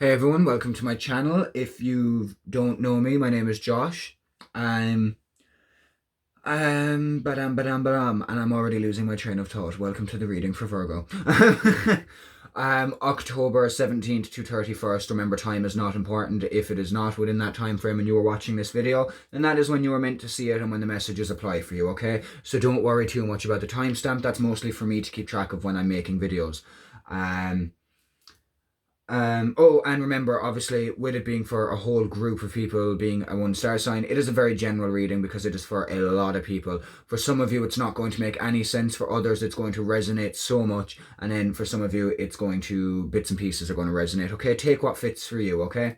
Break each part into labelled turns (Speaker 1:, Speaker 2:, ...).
Speaker 1: Hey everyone, welcome to my channel. If you don't know me, my name is Josh. I'm and I'm already losing my train of thought. Welcome to the reading for Virgo. October 17th to 31st. Remember, time is not important. If it is not within that time frame and you are watching this video, then that is when you are meant to see it and when the messages apply for you, okay? So don't worry too much about the timestamp. That's mostly for me to keep track of when I'm making videos. Oh, and remember, obviously, with it being for a whole group of people being a one-star sign, it is a very general reading because it is for a lot of people. For some of you, it's not going to make any sense. For others, it's going to resonate so much. And then for some of you, it's going to, bits and pieces are going to resonate. Okay, take what fits for you, okay?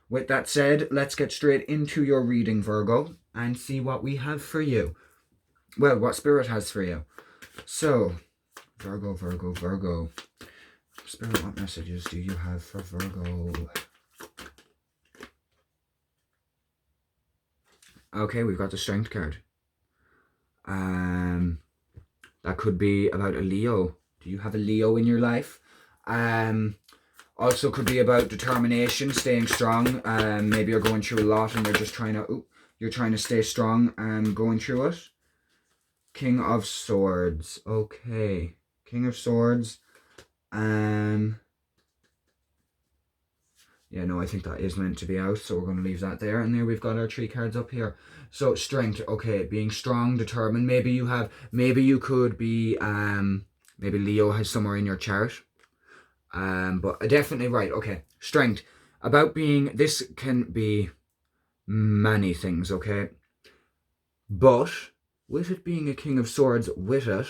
Speaker 1: With that said, let's get straight into your reading, Virgo, and see what we have for you. Well, what Spirit has for you. So, Virgo. Spirit, what messages do you have for Virgo? Okay, we've got the Strength card. That could be about a Leo. Do you have a Leo in your life? Also could be about determination, staying strong. Maybe you're going through a lot and you're just trying to stay strong and going through it. King of Swords. Okay. King of Swords. Yeah, no, I think that is meant to be out, so we're going to leave that there. And there we've got our 3 cards up here. So, strength, okay, being strong, determined. Maybe you could be, maybe Leo has somewhere in your chart. But definitely right, okay. Strength, about being, this can be many things, okay? But, with it being a King of Swords, with it,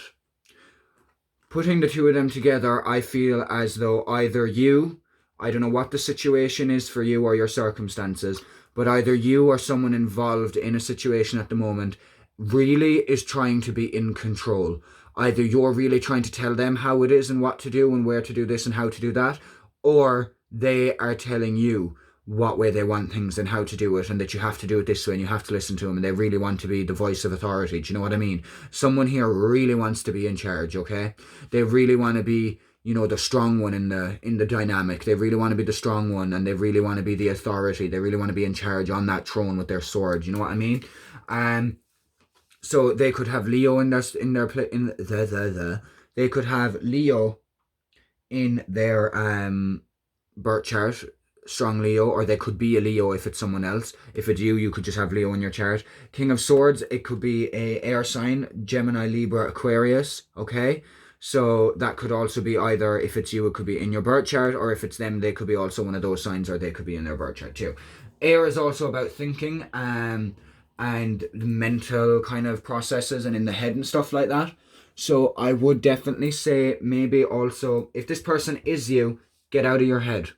Speaker 1: putting the two of them together, I feel as though either you, I don't know what the situation is for you or your circumstances, but either you or someone involved in a situation at the moment really is trying to be in control. Either you're really trying to tell them how it is and what to do and where to do this and how to do that, or they are telling you what way they want things and how to do it and that you have to do it this way and you have to listen to them and they really want to be the voice of authority. Do you know what I mean? Someone here really wants to be in charge, okay? They really want to be, you know, the strong one in the dynamic. They really want to be the strong one and they really want to be the authority. They really want to be in charge on that throne with their sword. You know what I mean? So they could have Leo they could have Leo in their birth chart, strong Leo, or they could be a Leo if it's someone else. If it's you, you could just have Leo in your chart. King of Swords, it could be a air sign, Gemini, Libra, Aquarius, okay? So that could also be either, if it's you, it could be in your birth chart, or if it's them, they could be also one of those signs, or they could be in their birth chart too. Air is also about thinking and mental kind of processes and in the head and stuff like that. So I would definitely say maybe also, if this person is you, get out of your head.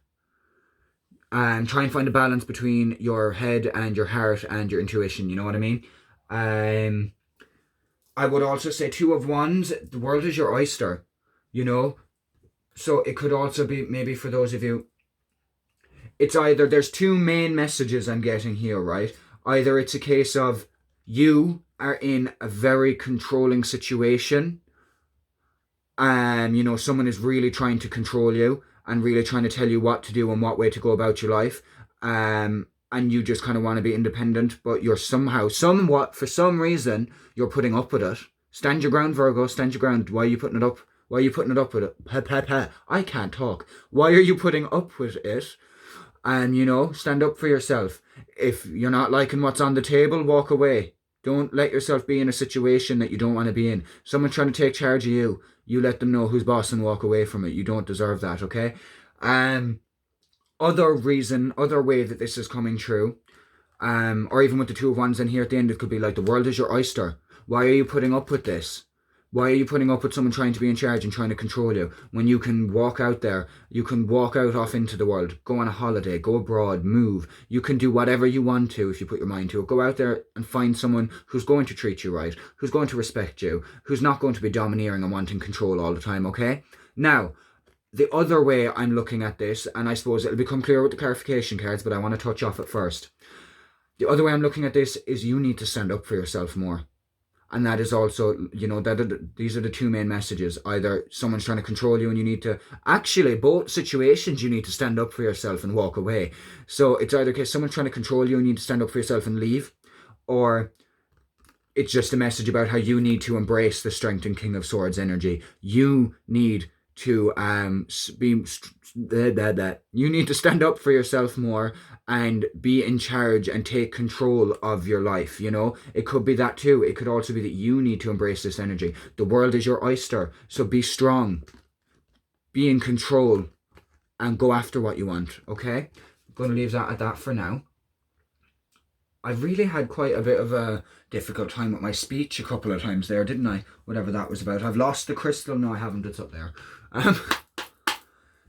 Speaker 1: And try and find a balance between your head and your heart and your intuition, you know what I mean? I would also say 2 of Wands, the world is your oyster, you know? So it could also be, maybe for those of you, it's either, there's 2 main messages I'm getting here, right? Either it's a case of you are in a very controlling situation and, you know, someone is really trying to control you and really trying to tell you what to do and what way to go about your life. And you just kind of want to be independent, but you're somewhat, for some reason, you're putting up with it. Stand your ground, Virgo, stand your ground. Why are you putting it up? Why are you putting it up with it? I can't talk. Why are you putting up with it? And, you know, stand up for yourself. If you're not liking what's on the table, walk away. Don't let yourself be in a situation that you don't want to be in. Someone trying to take charge of you, you let them know who's boss and walk away from it. You don't deserve that, okay? Other way that this is coming true, or even with the 2 of Wands in here at the end, it could be like, the world is your oyster. Why are you putting up with this? Why are you putting up with someone trying to be in charge and trying to control you when you can walk out there? You can walk out off into the world, go on a holiday, go abroad, move. You can do whatever you want to if you put your mind to it. Go out there and find someone who's going to treat you right, who's going to respect you, who's not going to be domineering and wanting control all the time, okay? Now, the other way I'm looking at this, and I suppose it'll become clear with the clarification cards, but I want to touch off it first. The other way I'm looking at this is you need to stand up for yourself more. And that is also, these are the two main messages. Either someone's trying to control you and you need to, actually, both situations, you need to stand up for yourself and walk away. So it's either case someone's trying to control you and you need to stand up for yourself and leave, or it's just a message about how you need to embrace the strength and King of Swords energy. You need to you need to stand up for yourself more and be in charge and take control of your life. It could be that too. It could also be that you need to embrace this energy. The world is your oyster, so be strong, be in control, and go after what you want. Okay, I'm going to leave that at that for now. I've really had quite a bit of a difficult time with my speech a couple of times there, didn't I? Whatever that was about. I've lost the crystal. No, I haven't. It's up there.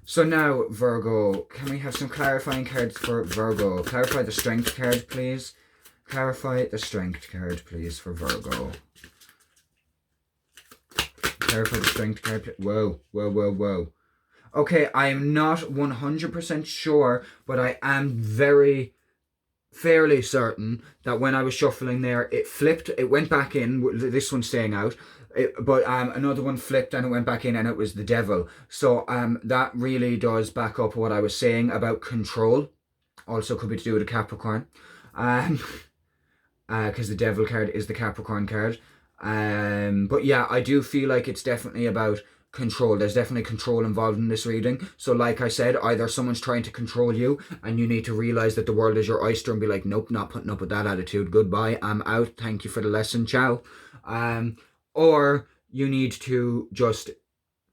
Speaker 1: So now, Virgo, can we have some clarifying cards for Virgo? Clarify the strength card, please. Clarify the strength card, please, for Virgo. Clarify the strength card, please. Whoa, whoa, whoa, whoa. Okay, I am not 100% sure, but I am fairly certain that when I was shuffling there, it flipped, it went back in, this one's staying out, but another one flipped and it went back in, and it was the devil. So that really does back up what I was saying about control. Also could be to do with a Capricorn, because the devil card is the Capricorn card. But yeah, I do feel like it's definitely about control. There's definitely control involved in this reading. So like I said, either someone's trying to control you and you need to realize that the world is your oyster and be like, nope, not putting up with that attitude, goodbye, I'm out, thank you for the lesson, ciao. Or you need to just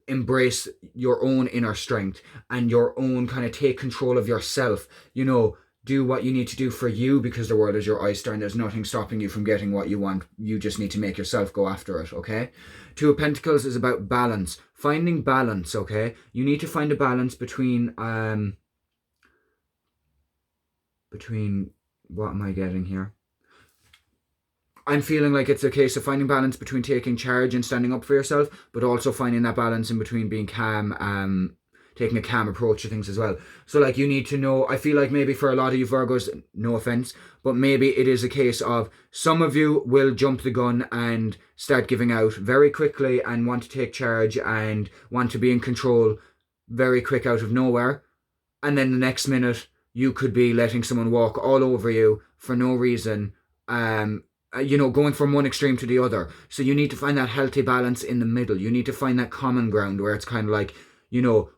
Speaker 1: embrace your own inner strength and your own kind of take control of yourself. Do what you need to do for you, because the world is your oyster and there's nothing stopping you from getting what you want. You just need to make yourself go after it, okay? Two of Pentacles is about balance. Finding balance, okay? You need to find a balance between what am I getting here? I'm feeling like it's a case of finding balance between taking charge and standing up for yourself, but also finding that balance in between being calm, taking a calm approach to things as well. So like you need to know, I feel like maybe for a lot of you Virgos, no offense, but maybe it is a case of some of you will jump the gun and start giving out very quickly and want to take charge and want to be in control very quick out of nowhere. And then the next minute you could be letting someone walk all over you for no reason, going from one extreme to the other. So you need to find that healthy balance in the middle. You need to find that common ground where it's kind of like,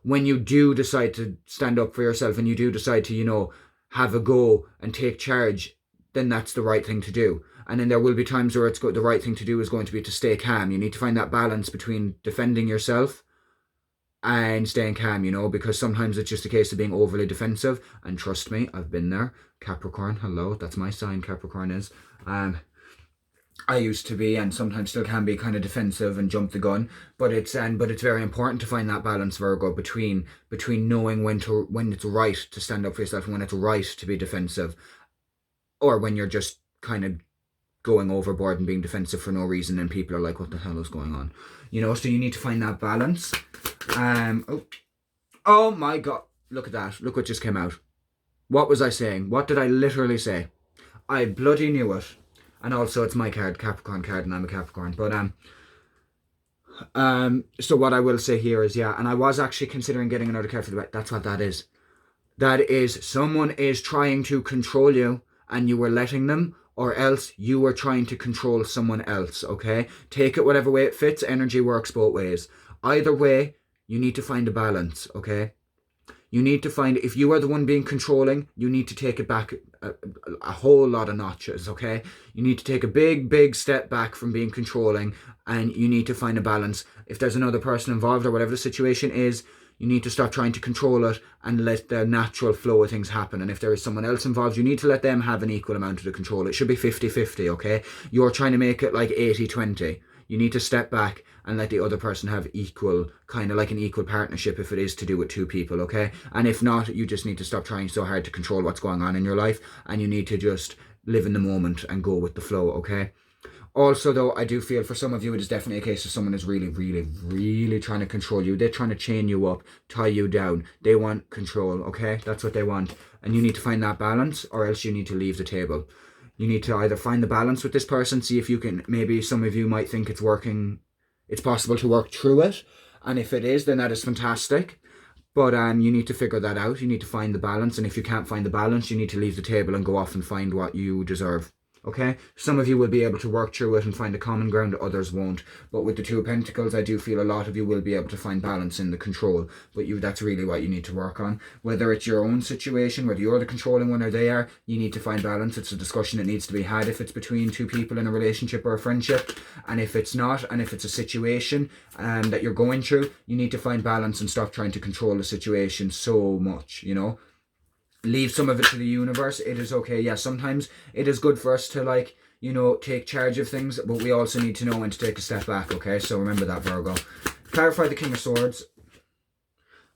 Speaker 1: when you do decide to stand up for yourself and you do decide to, have a go and take charge, then that's the right thing to do. And then there will be times where the right thing to do is going to be to stay calm. You need to find that balance between defending yourself and staying calm, because sometimes it's just a case of being overly defensive. And trust me, I've been there. Capricorn, hello, that's my sign, Capricorn is. I used to be, and sometimes still can be, kind of defensive and jump the gun. But it's very important to find that balance, Virgo, between knowing when it's right to stand up for yourself and when it's right to be defensive, or when you're just kind of going overboard and being defensive for no reason, and people are like, "What the hell is going on?" So you need to find that balance. Oh my God! Look at that! Look what just came out. What was I saying? What did I literally say? I bloody knew it. And also it's my card, Capricorn card, and I'm a Capricorn. But so what I will say here is, and I was actually considering getting another card for the back. That's what that is. That is, someone is trying to control you and you were letting them, or else you were trying to control someone else, okay? Take it whatever way it fits. Energy works both ways. Either way, you need to find a balance, okay? You need to find, if you are the one being controlling, you need to take it back a whole lot of notches, okay? You need to take a big step back from being controlling, and you need to find a balance. If there's another person involved or whatever the situation is, you need to stop trying to control it and let the natural flow of things happen. And if there is someone else involved, you need to let them have an equal amount of the control. It should be 50-50, okay? You're trying to make it like 80-20. You need to step back and let the other person have equal, kind of like an equal partnership if it is to do with two people, okay? And if not, you just need to stop trying so hard to control what's going on in your life, and you need to just live in the moment and go with the flow, okay? Also, though, I do feel for some of you, it is definitely a case of someone is really trying to control you. They're trying to chain you up, tie you down. They want control, okay? That's what they want. And you need to find that balance, or else you need to leave the table. You need to either find the balance with this person, see if you can, maybe some of you might think it's working, it's possible to work through it. And if it is, then that is fantastic. But you need to figure that out. You need to find the balance. And if you can't find the balance, you need to leave the table and go off and find what you deserve. Okay, some of you will be able to work through it and find a common ground, others won't. But with the Two of Pentacles, I do feel a lot of you will be able to find balance in the control. But that's really what you need to work on. Whether it's your own situation, whether you're the controlling one or they are, you need to find balance. It's a discussion that needs to be had if it's between two people in a relationship or a friendship. And if it's not, and if it's a situation that you're going through, you need to find balance and stop trying to control the situation so much, you know. Leave some of it to the universe. It is okay. Yeah, sometimes it is good for us to, like, you know, take charge of things, but we also need to know when to take a step back, okay? So remember that, Virgo. Clarify the King of Swords.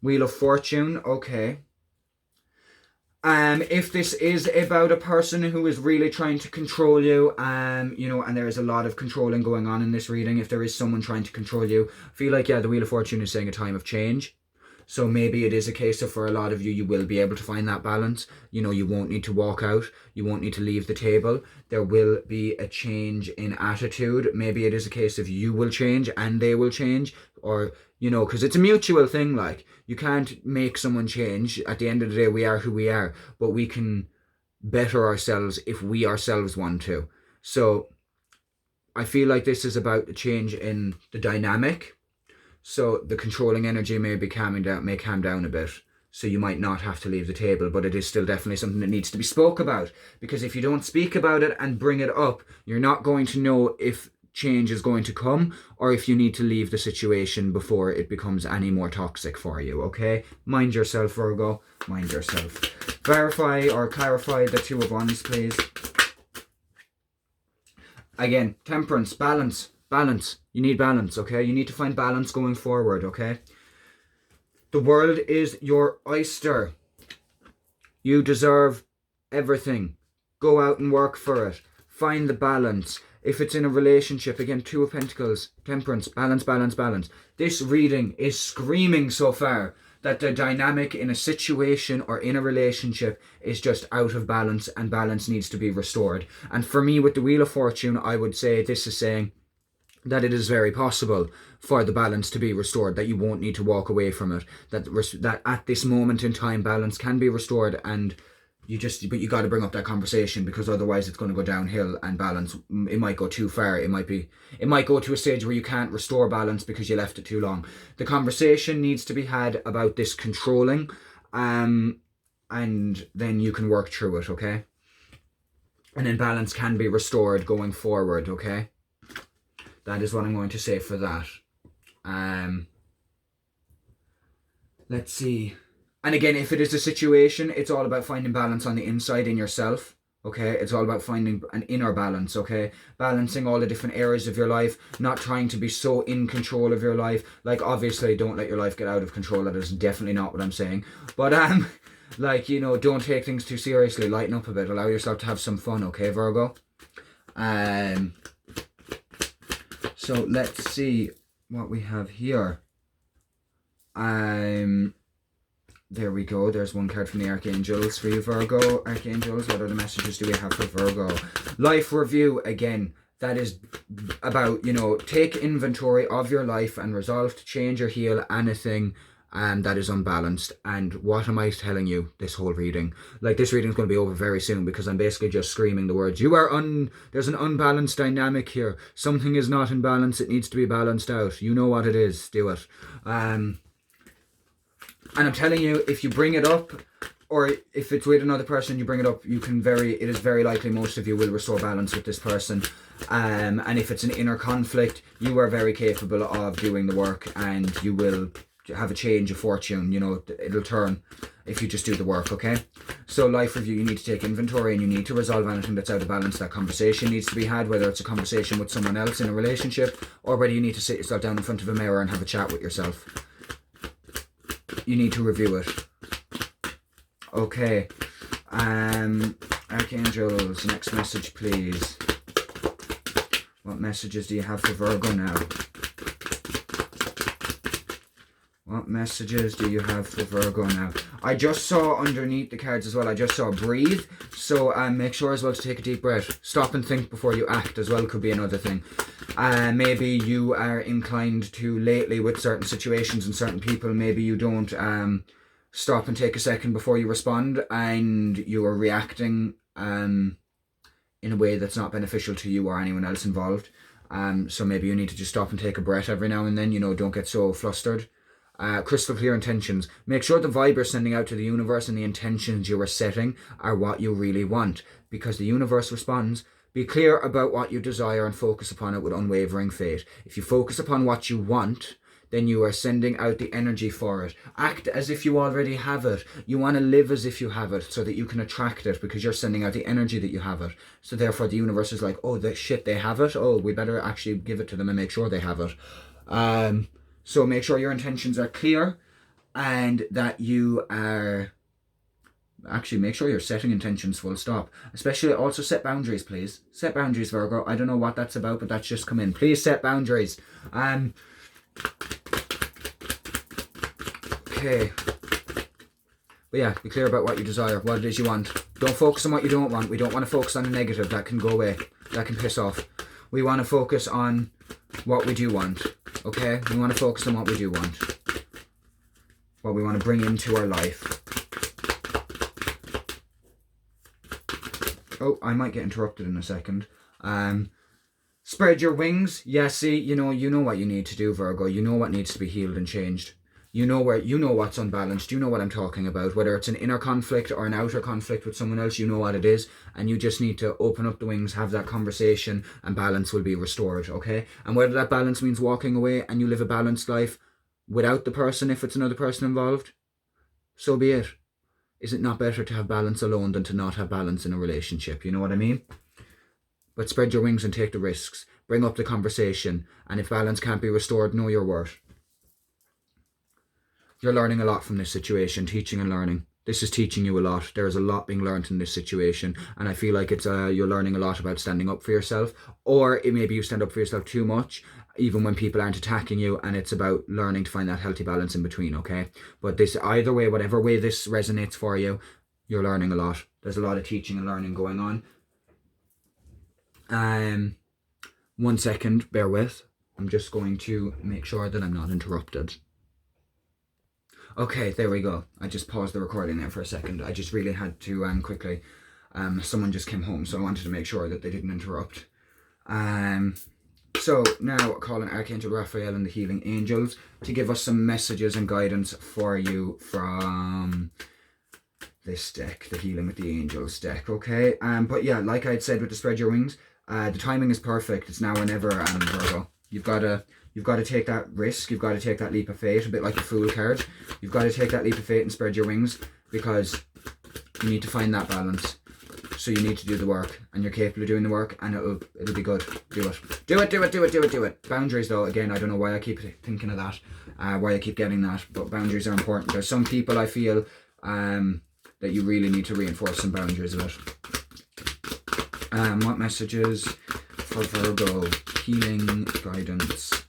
Speaker 1: Wheel of Fortune, okay. If this is about a person who is really trying to control you, you know, and there is a lot of controlling going on in this reading, if there is someone trying to control you, I feel like, yeah, the Wheel of Fortune is saying a time of change. So maybe it is a case of, for a lot of you, you will be able to find that balance. You know, you won't need to walk out. You won't need to leave the table. There will be a change in attitude. Maybe it is a case of you will change and they will change. Or, you know, because it's a mutual thing. Like, you can't make someone change. At the end of the day, we are who we are. But we can better ourselves if we ourselves want to. So I feel like this is about the change in the dynamic. So the controlling energy may calm down a bit. So you might not have to leave the table, but it is still definitely something that needs to be spoke about. Because if you don't speak about it and bring it up, you're not going to know if change is going to come or if you need to leave the situation before it becomes any more toxic for you, okay? Mind yourself, Virgo. Mind yourself. Verify or clarify the Two of Wands, please. Again, temperance, balance. Balance. You need balance, okay? You need to find balance going forward, okay? The world is your oyster. You deserve everything. Go out and work for it. Find the balance. If it's in a relationship, again, Two of Pentacles, temperance, balance, balance, balance. This reading is screaming so far that the dynamic in a situation or in a relationship is just out of balance and balance needs to be restored. And for me, with the Wheel of Fortune, I would say this is saying that it is very possible for the balance to be restored, that you won't need to walk away from it, that at this moment in time balance can be restored, and but you got to bring up that conversation, because otherwise it's going to go downhill and balance, it might go too far. It might go to a stage where you can't restore balance because you left it too long. The conversation needs to be had about this controlling, and then you can work through it, okay? And then balance can be restored going forward, okay? That is what I'm going to say for that. Let's see. And again, if it is a situation, it's all about finding balance on the inside in yourself. Okay, it's all about finding an inner balance, okay? Balancing all the different areas of your life, not trying to be so in control of your life. Like, obviously, don't let your life get out of control. That is definitely not what I'm saying. But, like, you know, don't take things too seriously. Lighten up a bit. Allow yourself to have some fun, okay, Virgo? So let's see what we have here. There we go. There's one card from the Archangels for you, Virgo. Archangels, what other messages do we have for Virgo? Life review, again. That is about, you know, take inventory of your life and resolve to change or heal anything that is unbalanced. And what am I telling you this whole reading? Like, this reading is going to be over very soon, because I'm basically just screaming the words, there's an unbalanced dynamic here. Something is not in balance. It needs to be balanced out. You know what it is. Do it. And I'm telling you, if you bring it up, or if it's with another person, you bring it up, it is very likely most of you will restore balance with this person. And if it's an inner conflict, you are very capable of doing the work, and you will have a change of fortune. You know, it'll turn if you just do the work, okay? So life review, you need to take inventory and you need to resolve anything that's out of balance. That conversation needs to be had, whether it's a conversation with someone else in a relationship, or whether you need to sit yourself down in front of a mirror and have a chat with yourself. You need to review it. Okay. Archangels, next message, please. What messages do you have for Virgo now? What messages do you have for Virgo now? I just saw underneath the cards as well, I just saw breathe. So make sure as well to take a deep breath. Stop and think before you act as well could be another thing. Maybe you are inclined to lately with certain situations and certain people, maybe you don't stop and take a second before you respond, and you are reacting in a way that's not beneficial to you or anyone else involved. So maybe you need to just stop and take a breath every now and then, you know, don't get so flustered. Crystal clear intentions. Make sure the vibe you're sending out to the universe and the intentions you are setting are what you really want, because the universe responds. Be clear about what you desire and focus upon it with unwavering faith. If you focus upon what you want, then you are sending out the energy for it. Act as if you already have it. You want to live as if you have it so that you can attract it, because you're sending out the energy that you have it. So therefore the universe is like, oh, that shit, they have it. Oh, we better actually give it to them and make sure they have it. So make sure your intentions are clear, and that you are... Actually, make sure you're setting intentions full stop. Especially also set boundaries, please. Set boundaries, Virgo. I don't know what that's about, but that's just come in. Please set boundaries. Okay. But yeah, be clear about what you desire, what it is you want. Don't focus on what you don't want. We don't want to focus on the negative. That can go away. That can piss off. We want to focus on what we do want. Okay? We want to focus on what we do want. What we want to bring into our life. Oh, I might get interrupted in a second. Spread your wings. Yeah, see, you know what you need to do, Virgo. You know what needs to be healed and changed. You know what's unbalanced. You know what I'm talking about. Whether it's an inner conflict or an outer conflict with someone else, you know what it is. And you just need to open up the wings, have that conversation, and balance will be restored, okay? And whether that balance means walking away and you live a balanced life without the person, if it's another person involved, so be it. Is it not better to have balance alone than to not have balance in a relationship? You know what I mean? But spread your wings and take the risks. Bring up the conversation. And if balance can't be restored, know your worth. You're learning a lot from this situation, teaching and learning. This is teaching you a lot. There's a lot being learned in this situation. And I feel like it's you're learning a lot about standing up for yourself. Or maybe you stand up for yourself too much, even when people aren't attacking you. And it's about learning to find that healthy balance in between, okay? But this, either way, whatever way this resonates for you, you're learning a lot. There's a lot of teaching and learning going on. 1 second, bear with. I'm just going to make sure that I'm not interrupted. Okay, there we go. I just paused the recording there for a second. I just really had to quickly. Someone just came home, so I wanted to make sure that they didn't interrupt. So now calling Archangel Raphael and the Healing Angels to give us some messages and guidance for you from this deck, the Healing with the Angels deck, okay? But yeah, like I'd said with the Spread Your Wings, the timing is perfect. It's now or never, Virgo. You've got to take that risk. You've got to take that leap of faith, a bit like the Fool card. You've got to take that leap of faith and spread your wings, because you need to find that balance. So you need to do the work, and you're capable of doing the work, and it'll be good. Do it. Boundaries, though, again, I don't know why I keep thinking of that, why I keep getting that, but boundaries are important. There's some people I feel that you really need to reinforce some boundaries with. What messages for Virgo? Healing, guidance,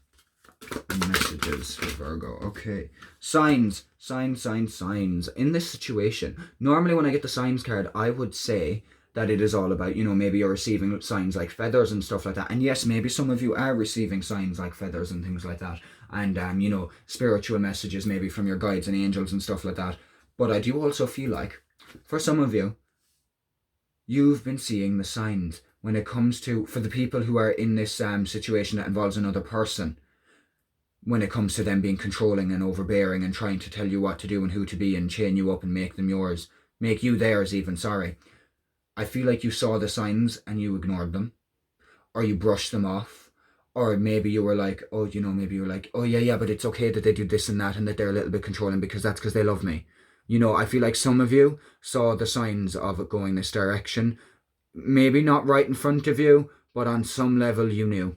Speaker 1: and messages for Virgo. Okay. Signs. In this situation, normally when I get the signs card, I would say that it is all about, maybe you're receiving signs like feathers and stuff like that. And yes, maybe some of you are receiving signs like feathers and things like that. And, spiritual messages maybe from your guides and angels and stuff like that. But I do also feel like, for some of you, you've been seeing the signs when it comes to, for the people who are in this situation that involves another person, when it comes to them being controlling and overbearing and trying to tell you what to do and who to be and chain you up and make them yours, make you theirs even, sorry. I feel like you saw the signs and you ignored them, or you brushed them off, or maybe you were like, oh yeah, but it's okay that they do this and that and that they're a little bit controlling because they love me. I feel like some of you saw the signs of it going this direction. Maybe not right in front of you, but on some level you knew.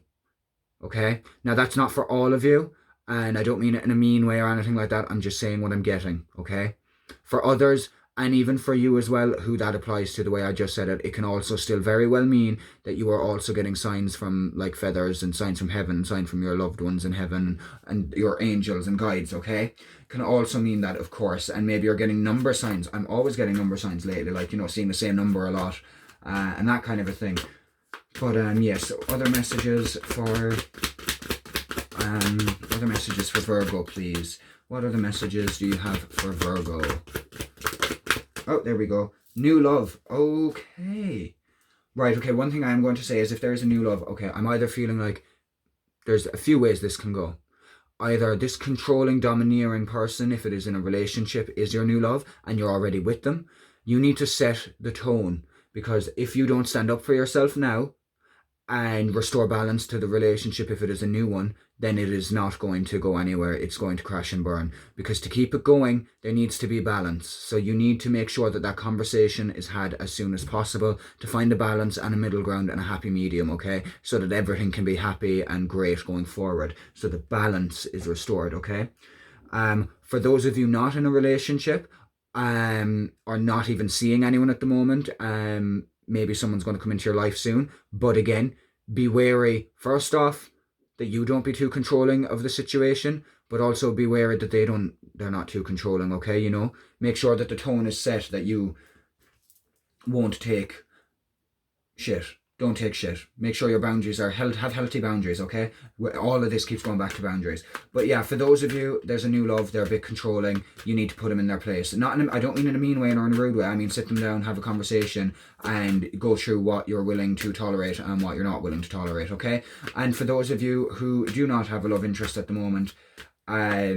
Speaker 1: Okay? Now that's not for all of you, and I don't mean it in a mean way or anything like that. I'm just saying what I'm getting, okay? For others, And even for you as well, who that applies to, the way I just said it, it can also still very well mean that you are also getting signs from like feathers and signs from heaven, signs from your loved ones in heaven and your angels and guides, okay? Can also mean that, of course. And maybe you're getting number signs. I'm always getting number signs lately, like, you know, seeing the same number a lot and that kind of a thing. But yes, other messages for Virgo, please. What other messages do you have for Virgo? Oh, there we go. New love. Okay. Right, okay, one thing I am going to say is if there is a new love, okay, I'm either feeling like there's a few ways this can go. Either this controlling, domineering person, if it is in a relationship, is your new love and you're already with them. You need to set the tone, because if you don't stand up for yourself now and restore balance to the relationship, if it is a new one, then it is not going to go anywhere. It's going to crash and burn, because to keep it going, there needs to be balance. So you need to make sure that that conversation is had as soon as possible to find a balance and a middle ground and a happy medium, okay? So that everything can be happy and great going forward. So the balance is restored, okay? For those of you not in a relationship, or not even seeing anyone at the moment, maybe someone's going to come into your life soon. But again, be wary, first off, that you don't be too controlling of the situation, but also be wary that they're not too controlling, okay? You know, make sure that the tone is set, that you won't take shit. Don't take shit. Make sure your boundaries are have healthy boundaries, okay? All of this keeps going back to boundaries. But yeah, for those of you, there's a new love, they're a bit controlling, you need to put them in their place. I don't mean in a mean way or in a rude way. I mean sit them down, have a conversation, and go through what you're willing to tolerate and what you're not willing to tolerate, okay? And for those of you who do not have a love interest at the moment, I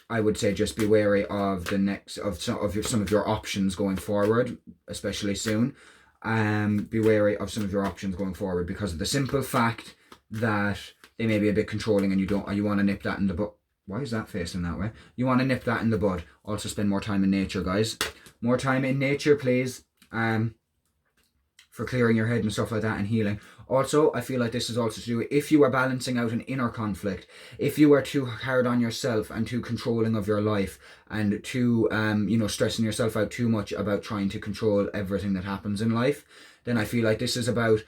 Speaker 1: would say just be wary of some of your options going forward, especially soon. Be wary of some of your options going forward, because of the simple fact that they may be a bit controlling, and you want to nip that in the bud. Why is that facing that way? You want to nip that in the bud. Also spend more time in nature, guys. More time in nature, please. For clearing your head and stuff like that and healing. Also, I feel like this is also to do with if you are balancing out an inner conflict, if you are too hard on yourself and too controlling of your life and too, stressing yourself out too much about trying to control everything that happens in life, then I feel like this is about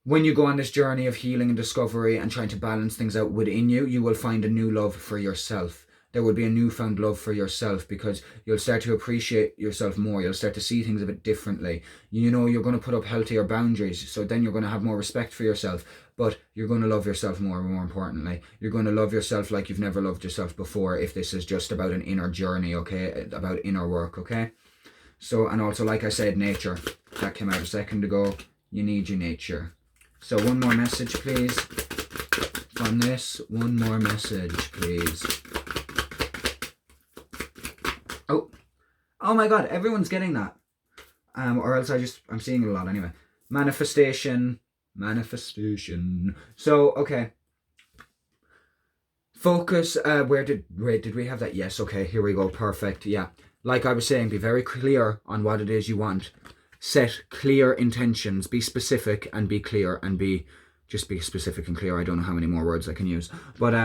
Speaker 1: when you go on this journey of healing and discovery and trying to balance things out within you, you will find a new love for yourself. There will be a newfound love for yourself, because you'll start to appreciate yourself more. You'll start to see things a bit differently. You know, you're going to put up healthier boundaries. So then you're going to have more respect for yourself, but you're going to love yourself more importantly. You're going to love yourself like you've never loved yourself before, if this is just about an inner journey, okay? About inner work, okay? So, and also, like I said, nature. That came out a second ago. You need your nature. So one more message, please. On this, one more message, please. Oh my god, everyone's getting that. Or else I'm seeing it a lot anyway. Manifestation. So, okay. Focus, did we have that? Yes, okay, here we go, perfect, yeah. Like I was saying, be very clear on what it is you want. Set clear intentions, be specific and be clear, and just be specific and clear. I don't know how many more words I can use. But,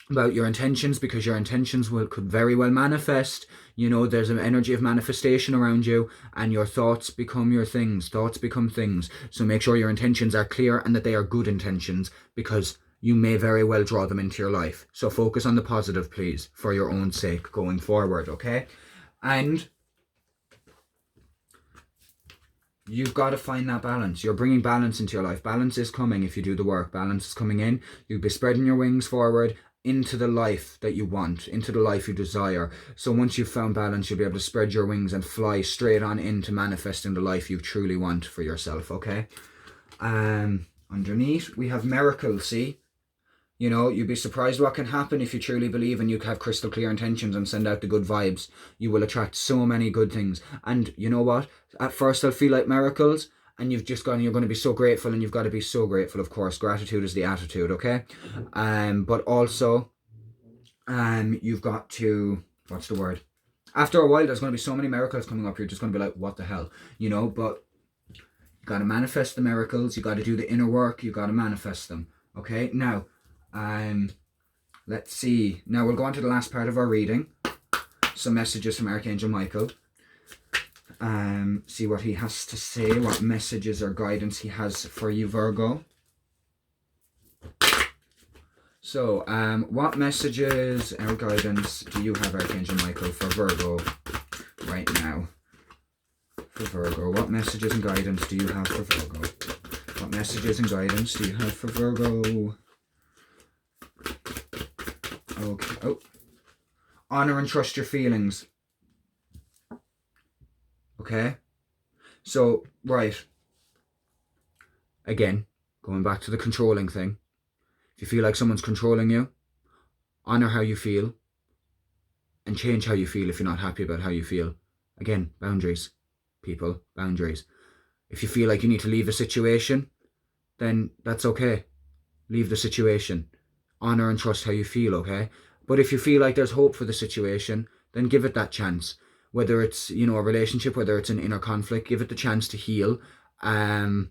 Speaker 1: about your intentions, because your intentions could very well manifest. You know, there's an energy of manifestation around you, and your thoughts become your things. Thoughts become things. So make sure your intentions are clear and that they are good intentions, because you may very well draw them into your life. So focus on the positive, please, for your own sake going forward, okay? And you've got to find that balance. You're bringing balance into your life. Balance is coming if you do the work. Balance is coming in. You'll be spreading your wings forward into the life that you want, into the life you desire. So once you've found balance, you'll be able to spread your wings and fly straight on into manifesting the life you truly want for yourself, okay? Underneath, we have miracles, see? You know, you'd be surprised what can happen if you truly believe and you have crystal clear intentions and send out the good vibes. You will attract so many good things. And you know what? At first, they'll feel like miracles, and you're going to be so grateful, and you've got to be so grateful, of course. Gratitude is the attitude, okay? But also, you've got to, what's the word? After a while, there's going to be so many miracles coming up, you're just going to be like, what the hell? You know, but you got to manifest the miracles, you got to do the inner work, you got to manifest them, okay? Now, let's see. Now we'll go on to the last part of our reading. Some messages from Archangel Michael. See what he has to say, what messages or guidance he has for you, Virgo. So, what messages or guidance do you have, Archangel Michael, for Virgo right now? For Virgo, what messages and guidance do you have for Virgo? What messages and guidance do you have for Virgo? Okay. Oh. Honor and trust your feelings. Okay? So, right. Again, going back to the controlling thing. If you feel like someone's controlling you, honor how you feel and change how you feel if you're not happy about how you feel. Again, boundaries, people, boundaries. If you feel like you need to leave a situation, then that's okay. Leave the situation. Honor and trust how you feel, okay? But if you feel like there's hope for the situation, then give it that chance. Whether it's, a relationship, whether it's an inner conflict, give it the chance to heal. But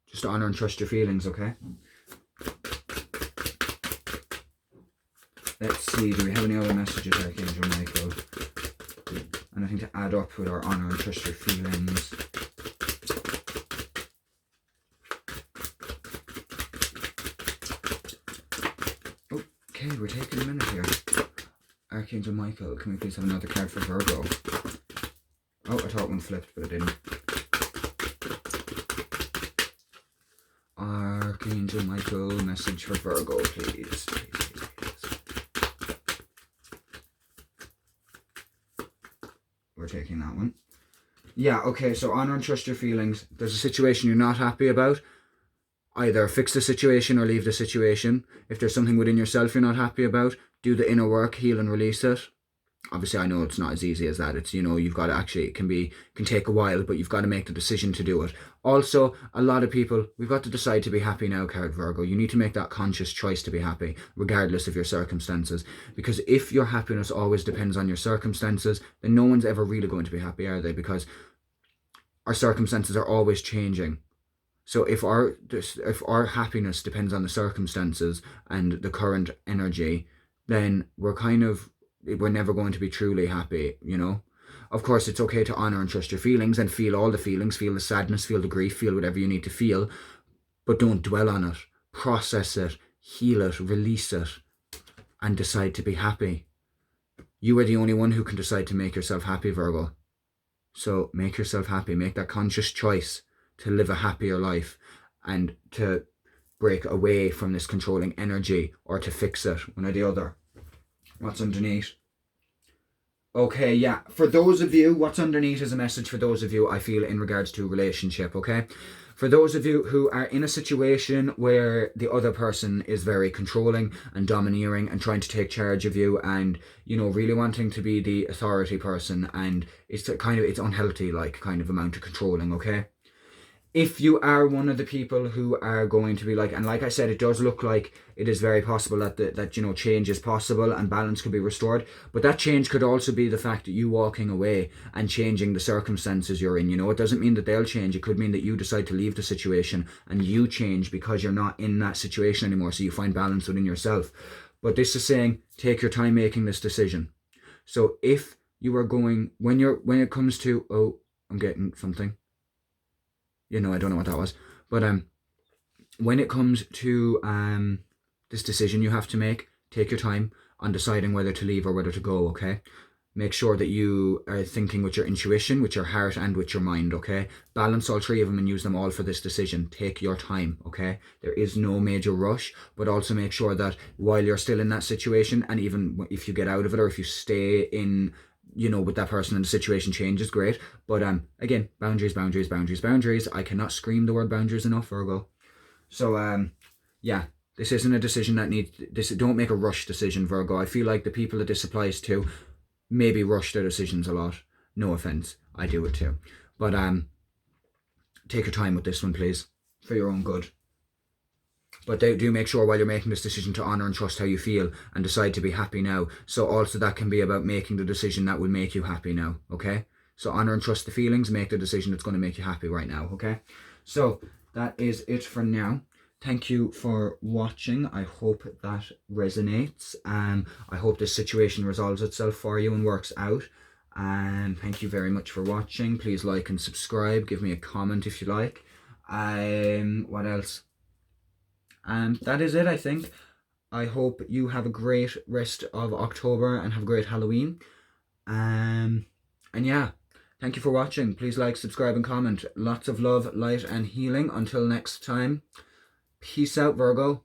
Speaker 1: just honor and trust your feelings, okay? Let's see, do we have any other messages, Archangel Michael? Anything to add up with our honor and trust your feelings? Okay, we're taking a minute here. Archangel Michael, can we please have another card for Virgo? Oh, I thought one flipped, but it didn't. Archangel Michael, message for Virgo, please. We're taking that one. Yeah, okay, so honor and trust your feelings. There's a situation you're not happy about. Either fix the situation or leave the situation. If there's something within yourself you're not happy about, do the inner work, heal and release it. Obviously, I know it's not as easy as that. It's, you've got to actually, it can take a while, but you've got to make the decision to do it. Also, a lot of people, we've got to decide to be happy now, card Virgo. You need to make that conscious choice to be happy, regardless of your circumstances. Because if your happiness always depends on your circumstances, then no one's ever really going to be happy, are they? Because our circumstances are always changing. So if our happiness depends on the circumstances and the current energy, then we're never going to be truly happy, Of course, it's okay to honor and trust your feelings and feel all the feelings, feel the sadness, feel the grief, feel whatever you need to feel, but don't dwell on it. Process it, heal it, release it, and decide to be happy. You are the only one who can decide to make yourself happy, Virgo. So make yourself happy. Make that conscious choice to live a happier life and to break away from this controlling energy, or to fix it, one or the other. What's underneath? Okay, yeah. For those of you, what's underneath is a message for those of you, I feel, in regards to a relationship, okay? For those of you who are in a situation where the other person is very controlling and domineering and trying to take charge of you and, really wanting to be the authority person, and it's unhealthy, kind of amount of controlling, okay? If you are one of the people who are going to be and like I said, it does look like it is very possible that change is possible and balance could be restored. But that change could also be the fact that you walking away and changing the circumstances you're in. It doesn't mean that they'll change. It could mean that you decide to leave the situation and you change because you're not in that situation anymore. So you find balance within yourself. But this is saying, take your time making this decision. So if you are going, when it comes to, oh, I'm getting something. I don't know what that was. But when it comes to this decision you have to make, take your time on deciding whether to leave or whether to go, okay? Make sure that you are thinking with your intuition, with your heart, and with your mind, okay? Balance all three of them and use them all for this decision. Take your time, okay? There is no major rush, but also make sure that while you're still in that situation, and even if you get out of it, or if you stay in, with that person and the situation changes, great. But again, boundaries. I cannot scream the word boundaries enough, Virgo. So yeah, this isn't a decision that don't make a rush decision, Virgo. I feel like the people that this applies to maybe rush their decisions a lot. No offense, I do it too. But take your time with this one, please, for your own good. But do make sure while you're making this decision to honour and trust how you feel and decide to be happy now. So also that can be about making the decision that will make you happy now, okay? So honour and trust the feelings, make the decision that's going to make you happy right now, okay? So that is it for now. Thank you for watching. I hope that resonates. I hope this situation resolves itself for you and works out. And thank you very much for watching. Please like and subscribe. Give me a comment if you like. What else? That is it, I think. I hope you have a great rest of October and have a great Halloween. And yeah, thank you for watching. Please like, subscribe, and comment. Lots of love, light, and healing. Until next time, peace out, Virgo.